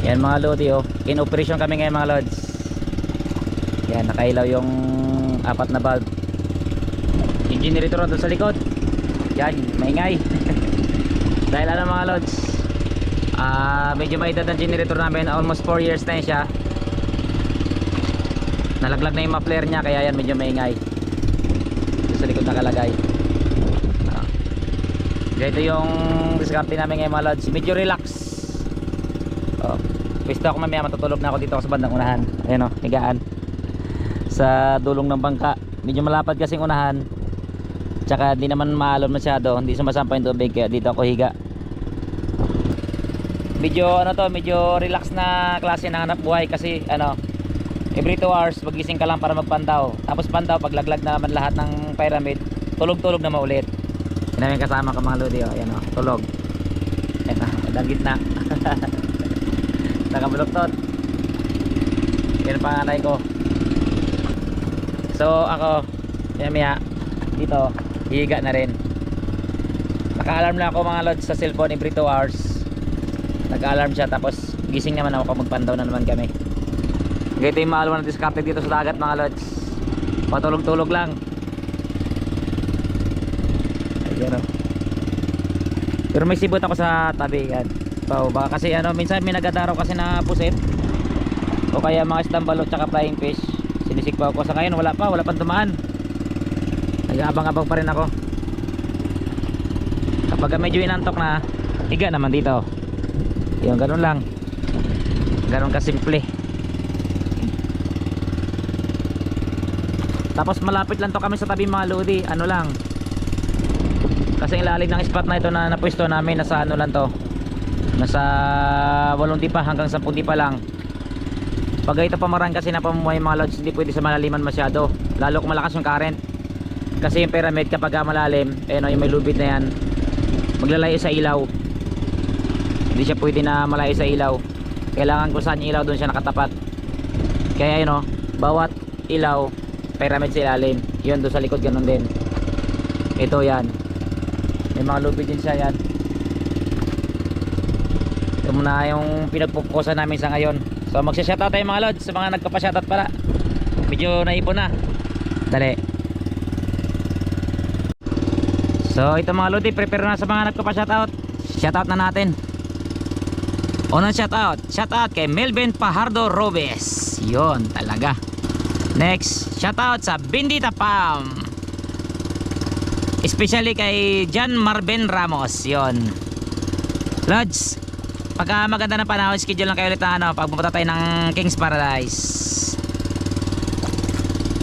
Yan mga lodi oh. In operation kami ngayon mga lods. Yan, nakailaw yung apat na bulb. Yung generator doon sa likod. Yan, maingay. Dahil ano mga lods, medyo maedad ang generator namin. Almost 4 years na yun siya. Nalaglag na yung muffler niya, kaya yan medyo maingay. Doon sa likod nakalagay. Ito yung diskarte namin ngayon mga lods. Medyo relax. Pwesto ako mamaya, matutulog na ako dito sa bandang unahan. Ayan o, higaan sa dulong ng bangka. Medyo malapad kasing unahan, tsaka di naman maalon masyado, hindi sumasampay yung tubig, kaya dito ako higa. Medyo ano to, medyo relax na klase ng hanap buhay. Kasi ano, every 2 hours magising ka lang para magpandaw. Tapos pandaw, paglaglag na naman lahat ng pyramid, tulog-tulog na maulit. Yan namin kasama ko mga lodi o. Ayan o, tulog. Ayan o, dang gitna. Nakabuloktot. Yan ang panganay ko. So ako maya dito higa na rin. Naka-alarm lang ako mga lods sa cellphone every 2 hours. Nag-alarm siya, tapos gising naman ako, magpandaw na naman kami. Ganito yung maalaman ng diskarte dito sa dagat mga lods. Patulog-tulog lang. Ayan o. Pero may sibot ako sa tabi yan. So, baka kasi ano, minsan may nagadaraw kasi na pusit o kaya mga stambalot tsaka flying fish. Sinisikpaw ko. Sa ngayon wala pang dumaan. Nag-abang-abang pa rin ako. Kapag medyo inantok na, higa naman dito. Yung ganun lang, ganun kasimple. Tapos malapit lang to kami sa tabi mga lodi. Ano lang, kasi ilalim ng spot na ito na napwesto namin, nasa ano lang to, nasa 8 tipa hanggang 10 tipa lang. Pag ito pamarang kasi na pamumuhay mga lods, hindi pwede sa malaliman masyado, lalo kung malakas yung current. Kasi yung pyramid kapag malalim, eh no, yung may lubid na yan, maglalayo sa ilaw. Hindi siya pwede na malayo sa ilaw. Kailangan kung saan yung ilaw, doon siya nakatapat. Kaya yun o, bawat ilaw pyramid sa ilalim. Yun doon sa likod ganun din. Ito yan, may mga lubid din siya yan. Ito muna yung pinagpupukusan namin sa ngayon. So magsha-shoutout tayo mga lods, sa mga nagpapa-shoutout pala. Medyo naipon na. Dali. So ito mga lodi, prepare na sa mga nagpapa-shoutout. Shoutout na natin. Unang shoutout kay Melvin Pajardo Robes. Yun talaga. Next, shoutout sa Bendita Pam, especially kay John Marben Ramos. Yun Lods, pagka maganda ng panahon, schedule lang kayo ulit na ano, pag pupunta tayo ng King's Paradise.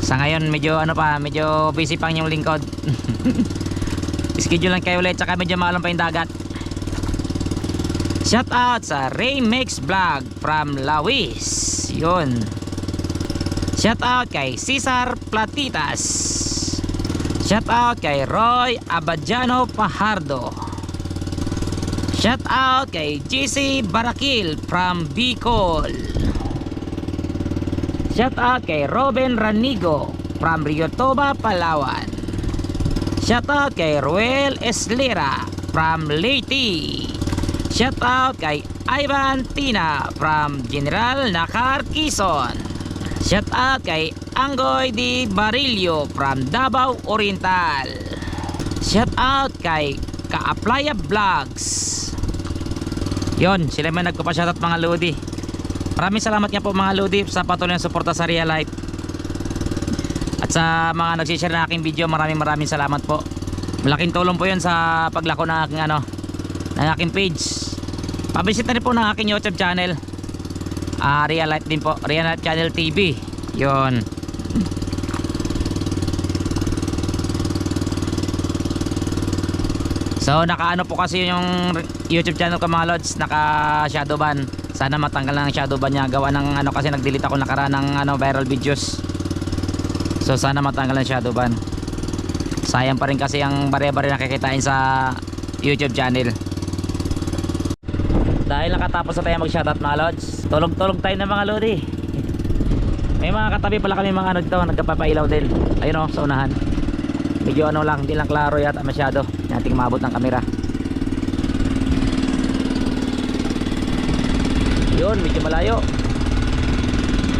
Sa ngayon medyo ano pa, medyo busy pang yung lingkod. Schedule lang kayo ulit, tsaka medyo maalon pa yung dagat. Shout out sa Ray Mix Vlog from Lawis. Yun. Shout out kay Cesar Platitas. Shout out kay Roy Abadiano Pajardo. Shout out kay JC Barakil from Bicol. Shout out kay Robin Ranigo from Rio Toba, Palawan. Shout out kay Ruel Eslera from Leyte. Shout out kay Ivan Tina from General Nakar, Quezon. Shout out kay Anggoy Di Barillo from Davao Oriental. Shout out kay Kaaplaya Vlogs. Yon, sila man nagpapa-shoutout mga lodi. Maraming salamat nga po mga lodi sa patuloy na suporta sa Real Life. At sa mga nagsishare ng aking video, maraming salamat po. Malaking tulong po yun sa paglako ng aking ano, ng aking page. Pabisit na rin po ng aking YouTube channel. Real Life din po, Real Life Channel TV. Yun. So nakaano po kasi yung YouTube channel ko mga lods, naka shadow ban. Sana matanggal na ng shadow ban niya, gawa ng ano, kasi nag-delete ako nakaraan ng ano, viral videos. So sana matanggal ng shadow ban. Sayang pa rin kasi ang bare-bare nakikitain sa YouTube channel. Dahil nakatapos na tayo mag-shoutout mga lods, tulog-tulog tayo ng mga lodi. May mga katabi pala kami mga ano dito, nagkapapailaw din. Ayun o, sa unahan. Medyo ano lang, hindi lang klaro yata masyado. Nating maabot ng kamera. Yun, medyo malayo.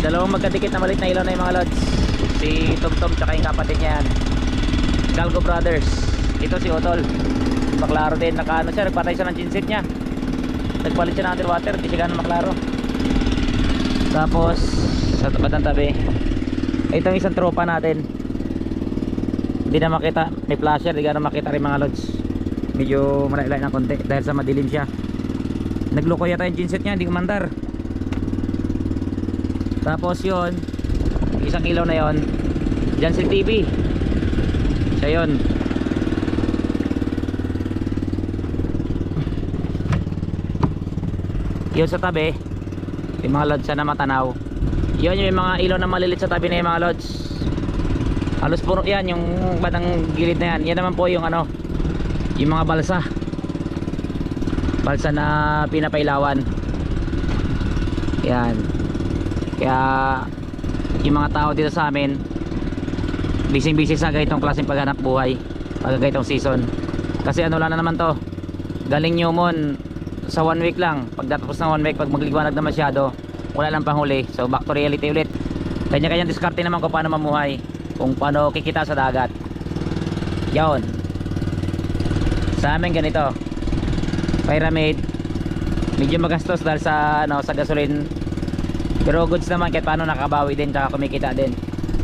Dalawang magkadikit na maliit na ilaw na yung mga lods. Si Tom tsaka yung kapatid niya yan, Galgo Brothers. Ito si Otol, maklaro din. Nakaano siya, nagpatay siya ng genset niya, nagpalit siya ng underwater, di siya ganun maklaro. Tapos sa batang tabi, itong isang tropa natin, hindi na makita, may flasher, di na makita rin mga lods. Medyo malay-lay ng konti dahil sa madilim siya. Nagloko yata yung genset niya, hindi kumandar. Tapos yun, isang ilaw na yon, Jansen TV, siya yun. Yun sa tabi, yung mga lods na matanaw, yun yung mga ilaw na malilit sa tabi na yung mga lods. Halos puro yan, yung batang gilid na yan. Yan naman po yung ano, yung mga balsa na pinapailawan. Yan. Kaya yung mga tao dito sa amin, busy sa ganitong klaseng paghanap buhay pag ganitong season. Kasi ano lang na naman to, galing Newmon sa 1 week lang. Pagdatapos ng 1 week, pag magliwanag na masyado, wala lang panghuli. So back to reality ulit. Kanya-kanyang diskarte naman kung paano mamuhay, kung paano kikita sa dagat. Yon. Sa amin ganito, pyramid, medyo magastos dahil sa ano, sa gasoline, pero goods naman kahit paano, nakabawi din tsaka kumikita din.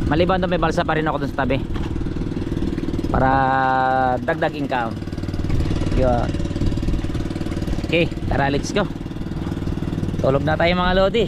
Maliban doon, may balsa pa rin ako dun sa tabi para dagdag income. Yun. Okay, tara let's go. Tulog na tayo mga lodi.